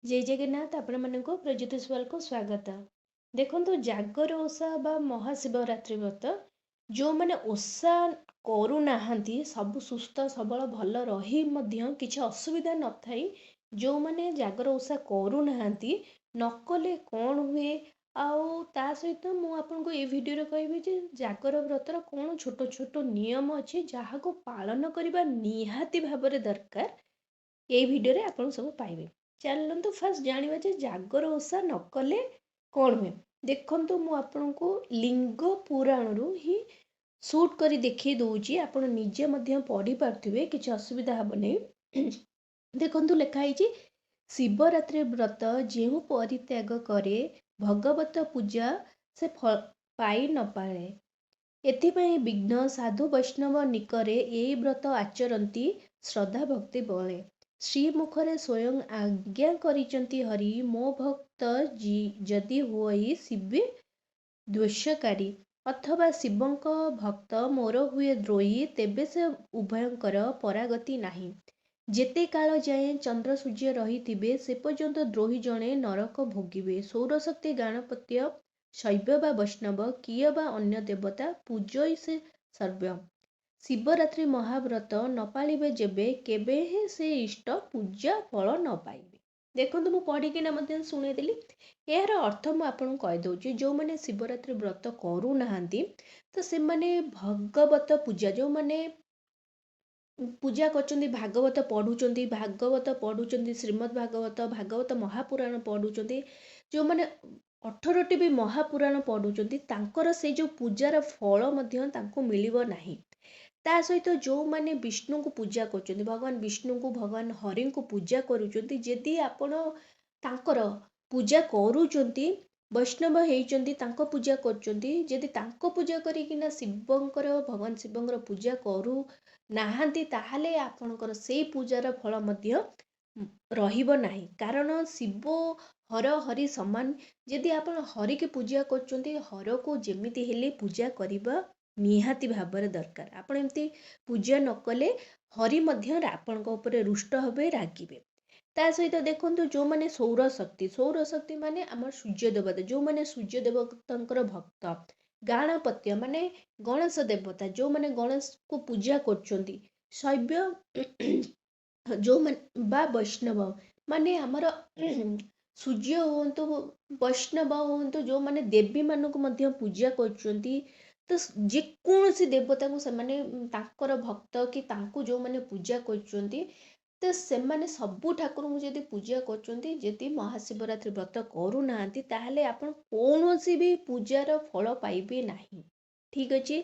जय जगन्नाथ आपण मानक प्रज्योतिषवाल को स्वागत। देखो जागर ओषा बा महाशिवरात्रि व्रत जो मैंने ओषा करूना सब सुस्थ सबल भल रही किसी असुविधा न थाई जो मैंने जागर ओषा करूना नकले कौन हुए आउ ता सहित मुझे ये वीडियो कहबी जे जागर व्रतर कौन छोट छोट नियम अच्छे जहाँ को पालन करने निहाती भाव दरकार ये वीडियो रे आपण सब पाइबे। चलतु फास्ट जाना जे जागर ओषा न कले कौन हुए। देखु मु आपण को लिंग पुराण रु ही सुट करी देखी दूची आपण निजे मध्य पढ़ी पार्थिबे किछि असुविधा हबनै। देखंतु लिखाई शिवरात्रि व्रत जेहु परित्याग करे भगवत पूजा से पाई न पाए एथिपाई विघ्न साधु वैष्णव निकरे ए व्रत आचरती श्रद्धा भक्ति बळे श्रीमुखरे स्वयं आज्ञा करिचंती हरि मो भक्त जदि होई शिवे द्वेषकारी अथवा शिवंक भक्त मोर हुए द्रोही तेबे से उभयंकर परागति नाही। जेते काल जाए चंद्र सूर्य रही से पर्यंत द्रोही जणे नरक भोगिबे। सौरशक्ति गणपत्य शैव बा वैष्णव किए बा अन्य देवता पूजय से सर्व शिवरात्रि महाव्रत न पालिबे जेबे केबे हे से इष्ट पूजा फल न पाइबे। देखो मु पढ़िकिना मध्य शुणेदेली यार अर्थ मु आपन कहि दउची जो माने शिवरात्रि व्रत करू नाहंती तो से माने भगवत पूजा जो माने पूजा करचंदी भागवत पढ़ुचंदी श्रीमद् भागवत महापुराण पढ़ुचंदी जो माने 18टी भी महापुराण पढ़ुचंदी तांकर से जो पूजार फल मध्य तांको मिलिबो नाही। ता सहित जो माने विष्णु को पूजा करचंदी भगवान विष्णु को भगवान हरि को पूजा करूचंदी जदि आपण तांकर पूजा करूचंदी वैष्णव हेइचंदी तांको पूजा करचंदी जदि तांको पूजा करिकिना शिवंकर भगवान शिवंकर पूजा करू नाहांती ताहाले आपणकर से पूजार फल मध्य रहिबो नाही। कारण शिव हर हरि समान जदि आपण हरि के पूजा करचंदी हर को जेमिति हेले पूजा करिबा निहाती भाବରେ दरकार। आपण एमती पूजा न कले हरि मध्य आपणक ऊपर रुष्ट हेबे रागिबे। ता सहित देखंतु जो माने सौर शक्ति माने हमर सूर्य देवता जो माने सूर्य देवतांकर भक्त गणपत्य माने गणेश देवता जो माने गणेश को पूजा करचंती शैव जो माने बा वैष्णव माने हमर सूर्य होंतु वैष्णव होंतु जो माने देवी मानक मध्य पूजा करचंती तो जेकोसी देवता को सेमाने तांकर भक्त कि तांको जो माने पूजा करचंती तो सेमाने सबु ठाकुर को जदि पूजा करचंती जदि महाशिवरात्रि व्रत करू नांती ताहले आपण कोनोसी भी पूजार फल पाइबे नाही। ठीक अछि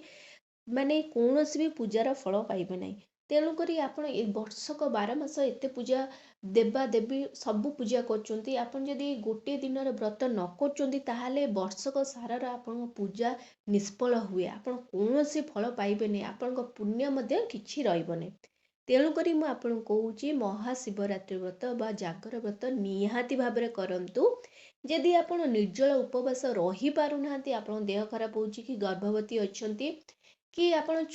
माने कोनोसी भी पूजार फल पाइबे नाही। तेणु करी आपण ए वर्षक 12 मास एते पूजा देवा देवी सबु पूजा करचंती आपण जदि गोटे दिन व्रत न करचंती ताहले वर्षक सारार आपण पूजा निष्फल हुए आपण कोनोसी फल पाइबे नहीं आपण पुण्य मध्य किछि रहइबो नहीं। तेणु करी मु आपण कहूची महाशिवरात्रि व्रत बा जागर व्रत निहाती भाबरे करंतु। यदि आपण निर्जल उपवास रही पारुनांती आपण देह खराब होची कि गर्भवती अछंती कि आपण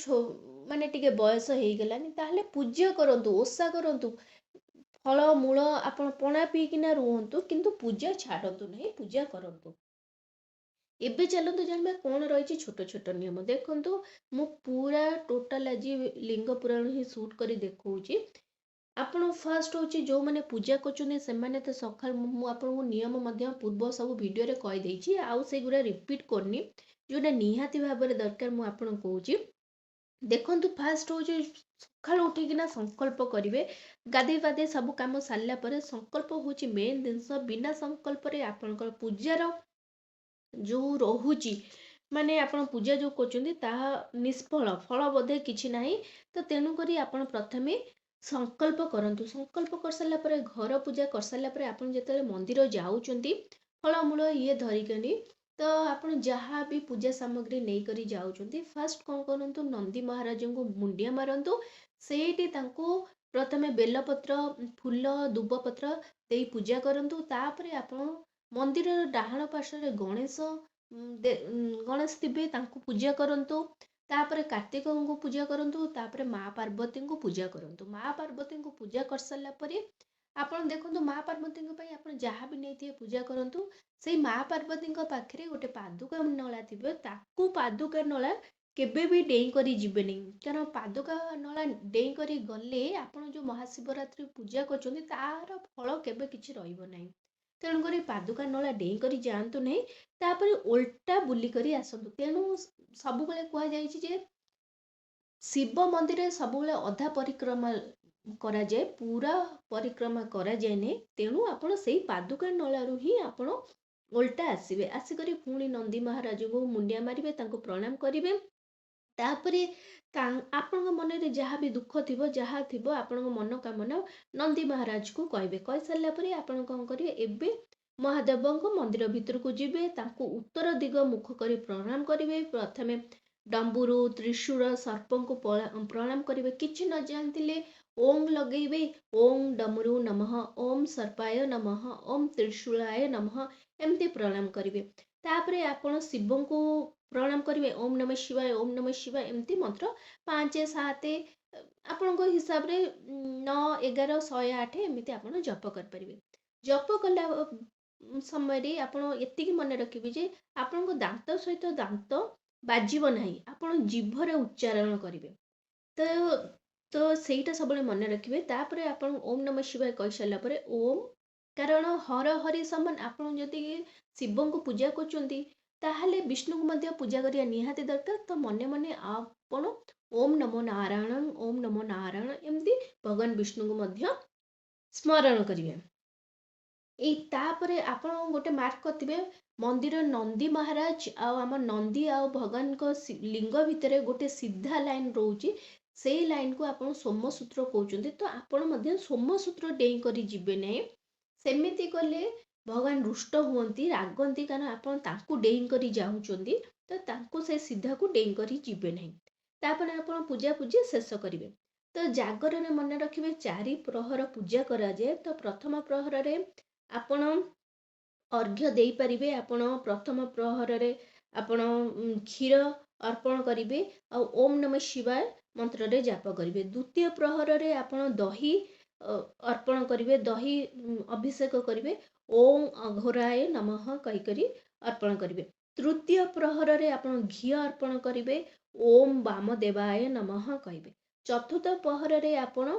माने टिके बयस हेई गेलानी ताहले पूजा करंतु ओषा करंतु फल मूल आपण पणा पीकिना रुहंतु किंतु पूजा छाड़ंतु नहीं पूजा करंतु। एबे चलतु जानबा कौन रही छोट छोट नियम देखंतु मु पूरा टोटल आज लिंग पुराण ही शूट करी देखौची। आपण फर्स्ट होची जो माने पूजा करचुने से माने तो सकाळ मु आपन नियम मध्य पूर्व सब वीडियो रे कहि देछि आउ से गुरा रिपीट करनी जोटा निहाती भाबरे दरकार मु आपन कहूची। देखंतु फास्ट होची सकाळ उठिकिना संकल्प करिवे गादे गादे सब काम सारला परे संकल्प होची मेन जिंस बिना संकल्प रे आपनकर पूजार जो रोहुची माने आपण पूजा जो करचंदी ताहा निष्फल फल बोधे किछि नाही। तो तेणु करी आपण प्रथमे संकल्प करंतु संकल्प कर सारला परे घर पूजा कर सारला परे आपण जेतले मंदिर जाउचंती फल मूल ये धरिकनी तो आपण जहाँ भी पूजा सामग्री नहीं करी जाउचंती फास्ट कोन करंतु नंदी महाराज को मुंडिया मारंतु सेठी तांको प्रथमे बेलपत्र फूल दुबपत्र देई पूजा करंतु तापरे आपण मंदिर डाहाण पार्श्व गणेश गणेश थिबे तांको पूजा करंतु तापरे कार्तिक को पूजा करंतु तापरे माँ पार्वती को पूजा करंतु माँ पार्वती को पूजा कर सारला परे ଆପଣ ଦେଖନ୍ତୁ ମା ପାର୍ବତୀଙ୍କ ପାଇଁ ଆପଣ ଯାହା ବି ନେଇଥିବେ ପୂଜା କରନ୍ତୁ। ସେଇ ମା ପାର୍ବତୀଙ୍କ ପାଖରେ ଗୋଟେ ପାଦୁକା ନଳା ଥିବ, ତାକୁ ପାଦୁକା ନଳା କେବେ ବି ଡେଇଁ କରି ଯିବେନି। କାରଣ ପାଦୁକା ନଳା ଡେଇଁ କରି ଗଲେ ଆପଣ ଯେଉଁ ମହାଶିବରାତ୍ରି ପୂଜା କରୁଛନ୍ତି ତାର ଫଳ କେବେ କିଛି ରହିବ ନାହିଁ। ତେଣୁକରି ପାଦୁକା ନଳା ଡେଇଁ କରି ଯାଆନ୍ତୁ ନାହିଁ, ତାପରେ ଓଲଟା ବୁଲିକରି ଆସନ୍ତୁ। ତେଣୁ ସବୁବେଳେ କୁହାଯାଇଛି ଯେ ଶିବ ମନ୍ଦିରରେ ସବୁବେଳେ ଅଧା ପରିକ୍ରମା କରାଯାଏ, ପୁରା ପରିକ୍ରମା କରାଯାଏନି। ତେଣୁ ଆପଣ ସେଇ ପାଦୁକା ନଳାରୁ ହିଁ ଆପଣ ଓଲଟା ଆସିବେ, ଆସିକରି ପୁଣି ନନ୍ଦୀ ମହାରାଜଙ୍କୁ ମୁଣ୍ଡିଆ ମାରିବେ, ତାଙ୍କୁ ପ୍ରଣାମ କରିବେ। ତାପରେ ଆପଣଙ୍କ ମନରେ ଯାହା ବି ଦୁଃଖ ଥିବ, ଯାହା ଥିବ ଆପଣଙ୍କ ମନୋକାମନା ନନ୍ଦୀ ମହାରାଜକୁ କହିବେ। କହିସାରିଲା ପରେ ଆପଣ କ'ଣ କରିବେ, ଏବେ ମହାଦେବଙ୍କ ମନ୍ଦିର ଭିତରକୁ ଯିବେ, ତାଙ୍କୁ ଉତ୍ତର ଦିଗ ମୁଖ କରି ପ୍ରଣାମ କରିବେ। ପ୍ରଥମେ ଡମ୍ବୁରୁ, ତ୍ରିଶୂଳ, ସର୍ପଙ୍କୁ ପ୍ରଣାମ କରିବେ। କିଛି ନ ଜାଣିଥିଲେ ଓಂ ଲଗେଇବେ, ଓಂ ଡମରୁ ନମଃ, ଓಂ ସର୍ପାୟ ନମଃ, ଓಂ ତ୍ରିଶୂଳାୟ ନମଃ, ଏମିତି ପ୍ରଣାମ କରିବେ। ତାପରେ ଆପଣ ଶିବଙ୍କୁ ପ୍ରଣାମ କରିବେ, ଓಂ ନମଃ ଶିବାୟ, ଓಂ ନମଃ ଶିବାୟ, ଏମିତି ମନ୍ତ୍ର 5, 7 ଆପଣଙ୍କ ହିସାବରେ 9, 11, 108 ଏମିତି ଆପଣ ଜପ କରିପାରିବେ। ଜପ କଲା ସମୟରେ ଆପଣ ଏତିକି ମନେ ରଖିବେ ଯେ ଆପଣଙ୍କ ଦାନ୍ତ ସହିତ ଦାନ୍ତ ବାଜିବ ନାହିଁ, ଆପଣ ଜିଭରେ ଉଚ୍ଚାରଣ କରିବେ। ତ ତ ସେଇଟା ସବୁବେଳେ ମନେ ରଖିବେ। ତାପରେ ଆପଣ ଓಂ ନମଃ ଶିବାୟ କହିସାରିଲା ପରେ ଓಂ, କାରଣ ହର ହରି ସମାନ ଆପଣ ଯଦି ଶିବଙ୍କୁ ପୂଜା କରୁଛନ୍ତି ତାହେଲେ ବିଷ୍ଣୁଙ୍କୁ ମଧ୍ୟ ପୂଜା କରିବା ନିହାତି ଦରକାର। ତ ମନେ ମନେ ଆପଣ ଓಂ ନମୋ ନାରାୟଣ, ଓಂ ନମୋ ନାରାୟଣ ଏମିତି ଭଗବାନ ବିଷ୍ଣୁଙ୍କୁ ମଧ୍ୟ ସ୍ମରଣ କରିବେ। ଏଇ ତାପରେ ଆପଣ ଗୋଟେ ମାର୍କ କରିଥିବେ, ମନ୍ଦିର ନନ୍ଦୀ ମହାରାଜ ଆଉ ଆମ ନନ୍ଦୀ ଆଉ ଭଗବାନଙ୍କ ଲିଙ୍ଗ ଭିତରେ ଗୋଟେ ସିଧା ଲାଇନ ରହୁଛି। ସେଇ ଲାଇନକୁ ଆପଣ ସୋମସୂତ୍ର କହୁଛନ୍ତି। ତ ଆପଣ ମଧ୍ୟ ସୋମସୂତ୍ର ଡେଇଁ କରି ଯିବେ ନାହିଁ। ସେମିତି କଲେ ଭଗବାନ ରୁଷ୍ଟ ହୁଅନ୍ତି, ରାଗନ୍ତି, କାରଣ ଆପଣ ତାଙ୍କୁ ଡେଇଁ କରି ଯାଉଛନ୍ତି। ତ ତାଙ୍କୁ ସେ ସିଧାକୁ ଡେଇଁ କରି ଯିବେ ନାହିଁ। ତାପରେ ଆପଣ ପୂଜାପୂଜି ଶେଷ କରିବେ। ତ ଜାଗରରେ ମନେ ରଖିବେ 4 ପ୍ରହର ପୂଜା କରାଯାଏ। ତ ପ୍ରଥମ ପ୍ରହରରେ ଆପଣ ଅର୍ଘ୍ୟ ଦେଇପାରିବେ। ଆପଣ ପ୍ରଥମ ପ୍ରହରରେ ଆପଣ କ୍ଷୀର ଅର୍ପଣ କରିବେ ଆଉ ଓಂ ନମଃ ଶିବାୟ ମନ୍ତ୍ରରେ ଜାପ କରିବେ। ଦ୍ୱିତୀୟ ପ୍ରହରରେ ଆପଣ ଦହି ଅର୍ପଣ କରିବେ, ଦହି ଅଭିଷେକ କରିବେ, ଓಂ ଅଘୋରାୟ ନମଃ କହିକରି ଅର୍ପଣ କରିବେ। ତୃତୀୟ ପ୍ରହରରେ ଆପଣ ଘିଅ ଅର୍ପଣ କରିବେ, ଓಂ ବାମଦେବାୟ ନମଃ କହିବେ। ଚତୁର୍ଥ ପ୍ରହରରେ ଆପଣ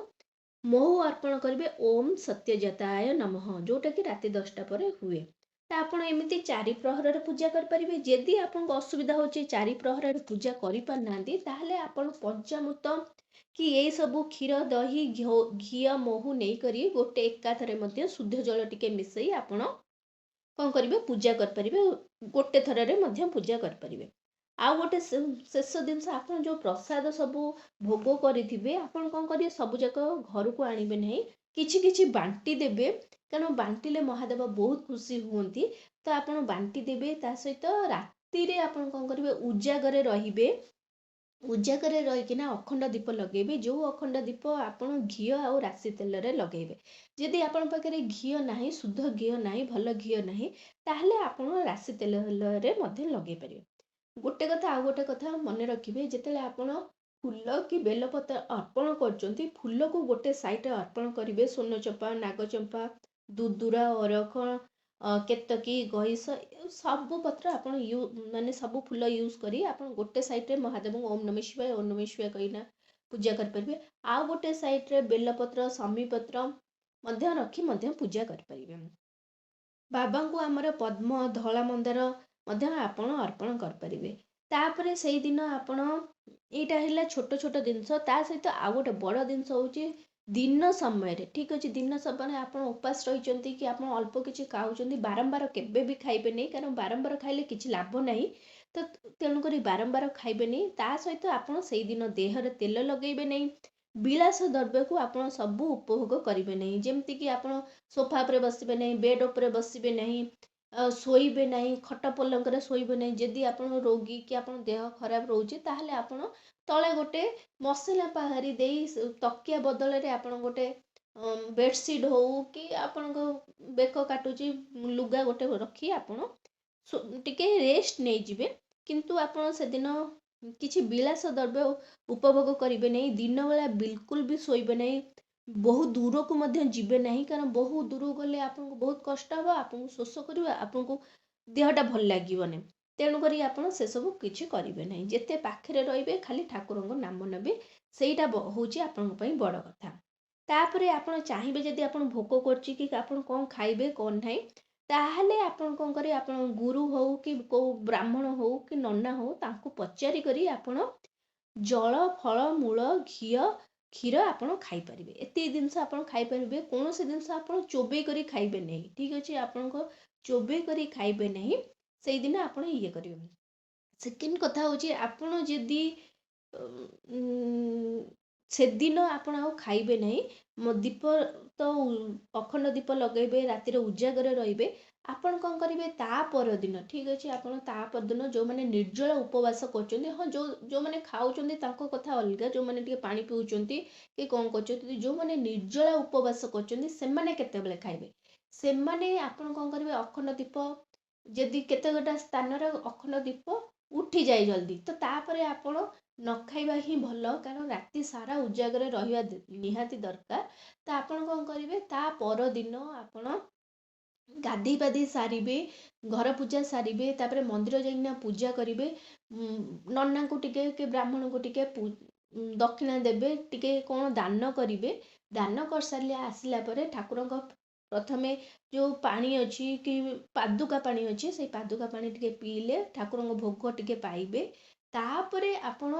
ମହୁ ଅର୍ପଣ କରିବେ, ଓಂ ସତ୍ୟଜାତାୟ ନମଃ, ଯୋଉଟାକି ରାତି 10ଟା ପରେ ହୁଏ। ତ ଆପଣ ଏମିତି 4 ପ୍ରହରରେ ପୂଜା କରିପାରିବେ। ଯଦି ଆପଣଙ୍କୁ ଅସୁବିଧା ହେଉଛି 4 ପ୍ରହରରେ ପୂଜା କରିପାରୁନାହାନ୍ତି, ତାହେଲେ ଆପଣ ପଞ୍ଚାମୃତ କି ଏଇ ସବୁ କ୍ଷୀର, ଦହି, ଘିଅ, ମହୁ ନେଇକରି ଗୋଟେ ଏକାଥରେ ମଧ୍ୟ ଶୁଦ୍ଧ ଜଳ ଟିକେ ମିଶେଇ ଆପଣ କ'ଣ କରିବେ, ପୂଜା କରିପାରିବେ। ଗୋଟେ ଥରରେ ମଧ୍ୟ ପୂଜା କରିପାରିବେ। ଆଉ ଗୋଟେ ଶେଷ ଜିନିଷ, ଆପଣ ଯେଉଁ ପ୍ରସାଦ ସବୁ ଭୋଗ କରିଥିବେ ଆପଣ କ'ଣ କରିବେ, ସବୁଯାକ ଘରକୁ ଆଣିବେ ନାହିଁ, କିଛି କିଛି ବାଣ୍ଟି ଦେବେ। କାରଣ ବାଣ୍ଟିଲେ ମହାଦେବ ବହୁତ ଖୁସି ହୁଅନ୍ତି। ତ ଆପଣ ବାଣ୍ଟି ଦେବେ। ତା ସହିତ ରାତିରେ ଆପଣ କ'ଣ କରିବେ, ଉଜାଗରେ ରହିବେ। ଉଜାଗରେ ରହିକିନା ଅଖଣ୍ଡ ଦୀପ ଲଗେଇବେ। ଯେଉଁ ଅଖଣ୍ଡ ଦୀପ ଆପଣ ଘିଅ ଆଉ ରାଶି ତେଲରେ ଲଗେଇବେ। ଯଦି ଆପଣଙ୍କ ପାଖରେ ଘିଅ ନାହିଁ, ଶୁଦ୍ଧ ଘିଅ ନାହିଁ, ଭଲ ଘିଅ ନାହିଁ, ତାହେଲେ ଆପଣ ରାଶି ତେଲରେ ମଧ୍ୟ ଲଗେଇ ପାରିବେ। ଗୋଟେ କଥା, ଆଉ ଗୋଟେ କଥା ମନେ ରଖିବେ, ଯେତେବେଳେ ଆପଣ ଫୁଲ କି ବେଲପତ୍ର ଅର୍ପଣ କରୁଛନ୍ତି, ଫୁଲକୁ ଗୋଟେ ସାଇଡ଼ରେ ଅର୍ପଣ କରିବେ। ସ୍ୱର୍ଣ୍ଣଚମ୍ପା, ନାଗଚମ୍ପା, ଦୁଦୁରା, ଅରଖ, କେତକୀ, ଗଇସ ସବୁ ପତ୍ର ଆପଣ ମାନେ ସବୁ ଫୁଲ ୟୁଜ୍ କରି ଆପଣ ଗୋଟେ ସାଇଡ଼ରେ ମହାଦେବଙ୍କୁ ଓಂ ନମଃ ଶିବାୟ, ଓಂ ନମଃ ଶିବାୟ କହିନା ପୂଜା କରିପାରିବେ। ଆଉ ଗୋଟେ ସାଇଡ଼ରେ ବେଲପତ୍ର, ଶମୀପତ୍ର ମଧ୍ୟ ରଖି ମଧ୍ୟ ପୂଜା କରିପାରିବେ। ବାବାଙ୍କୁ ଆମର ପଦ୍ମ, ଧଳା ମନ୍ଦାର ମଧ୍ୟ ଆପଣ ଅର୍ପଣ କରିପାରିବେ। ତାପରେ ସେଇଦିନ ଆପଣ, ଏଇଟା ହେଲା ଛୋଟ ଛୋଟ ଜିନିଷ। ତା ସହିତ ଆଉ ଗୋଟେ ବଡ଼ ଜିନିଷ ହେଉଛି ଦିନ ସମୟରେ, ଠିକ୍ ଅଛି, ଦିନ ସମୟରେ ଆପଣ ଉପାସ ରହିଛନ୍ତି କି ଆପଣ ଅଳ୍ପ କିଛି ଖାଉଛନ୍ତି, ବାରମ୍ବାର କେବେ ବି ଖାଇବେନି। କାରଣ ବାରମ୍ବାର ଖାଇଲେ କିଛି ଲାଭ ନାହିଁ। ତ ତେଣୁକରି ବାରମ୍ବାର ଖାଇବେନି। ତା ସହିତ ଆପଣ ସେଇଦିନ ଦେହରେ ତେଲ ଲଗେଇବେ ନାହିଁ। ବିଳାସ ଦ୍ରବ୍ୟକୁ ଆପଣ ସବୁ ଉପଭୋଗ କରିବେ ନାହିଁ। ଯେମିତିକି ଆପଣ ସୋଫା ଉପରେ ବସିବେ ନାହିଁ, ବେଡ୍ ଉପରେ ବସିବେ ନାହିଁ, ଶୋଇବେ ନାହିଁ, ଖଟ ପଲଙ୍କରେ ଶୋଇବେ ନାହିଁ। ଯଦି ଆପଣ ରୋଗୀ କି ଆପଣ ଦେହ ଖରାପ ରହୁଛି, ତାହେଲେ ଆପଣ ତଳେ ଗୋଟେ ମସଲା ପାହାରି ଦେଇ ତକିଆ ବଦଳରେ ଆପଣ ଗୋଟେ ବେଡ଼ସିଟ୍ ହଉ କି ଆପଣଙ୍କ ବେକ କାଟୁଛି ଲୁଗା ଗୋଟେ ରଖି ଆପଣ ଟିକେ ରେଷ୍ଟ ନେଇଯିବେ। କିନ୍ତୁ ଆପଣ ସେଦିନ କିଛି ବିଳାସ ଦ୍ରବ୍ୟ ଉପଭୋଗ କରିବେ ନାହିଁ। ଦିନବେଳା ବିଲକୁଲ ବି ଶୋଇବେ ନାହିଁ। बहुत दूर को मध्य जीवे नहीं, कारण बहुत दूर गले आपको बहुत कष्ट हे, आपको शोष कर आपको देहटा भल लगे तेणुक आप से सब किसी करेंगे ना, जिते पाखे रे खाली ठाकुर नाम ने सहीटा हूँ आपण बड़ कथा। तापर आप चाहिए जदि आप भोक कर कौन खाइबे कौन ना, ताहले आपण कौन करें, आप गुरु हो कि को ब्राह्मण हो कि नन्ना हो तांको पचारि करी आपण जल फल मूल घी क्षीर आपण खाईपर, एत जिनस आप खाईपर, कौन से जिनस आप चोबे कर खाइबे नहीं, ठीक अच्छे आपण चोबे कर खाइबे नहीं, से दिन आप ये करेंगे। सेकेंड कथा हूँ आपण जदि से दिन आपण आउ खाइबे नहीं, मो दीप तो अखंड दीप लगेबे, रातिर उजागर रे आपण कौन करेंगे तापर दिन, ठीक अच्छे आपण तापर दिन जो मैंने निर्जला उपवास कर, हाँ जो मैंने खाऊँ कथा अलग, जो मैंने पानी पीउछंती कि कौन कर, जो मैंने निर्जला उपवास कर खाइबे से माने आपण कौन करेंगे अखंड दीप जदि केते गोटा स्थान अखंड दीप उठी जाए जल्दी तो तापर आपण न खाइबा ही भल, कारण राति सारा उजागर रहिबा निहाती दरकार। तो आपण कौन करेंगे ता पर दिन आपण गाधे पाधे सारे, घर पूजा सारे, तापर मंदिर जाइना पूजा करेंगे, नन्ना को टिके कि ब्राह्मण को टिके दक्षिणा देवे, टिके कौन दान करेंगे, दान कर सारे आसला ठाकुर प्रथमे जो पानी अच्छी कि पादुका पानी अच्छी से पादुका पानी टिके पीले ठाकुर भोग टिके पाइबे, तापरे आपण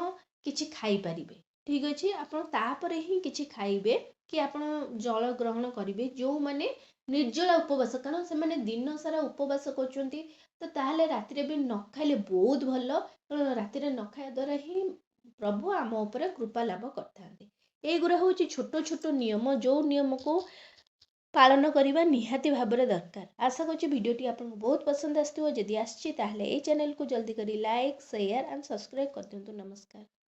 किछि खाई परिबे, ठीक अच्छे आपण तापरे ही किछि खाइबे कि आपण जल ग्रहण करेंगे जो माने निर्जला उपवास, कारण से माने दिन सारा उपवास करछंती, तो ताहले रातिरे भी न खाइले बहुत भल, कारण रातिरे न खाया द्वारा ही प्रभु आम उपरे कृपा लाभ करथांते। एगुरा हूँ छोट छोट नियम, जो नियम को पालन करने निहाती भाव दरकार। आशा करुँच भिडटी आपको बहुत पसंद आसो, जदि आसी ताहले ए चैनल को जल्दी करी लाइक शेयर एंड सब्सक्राइब कर दिंतु। नमस्कार।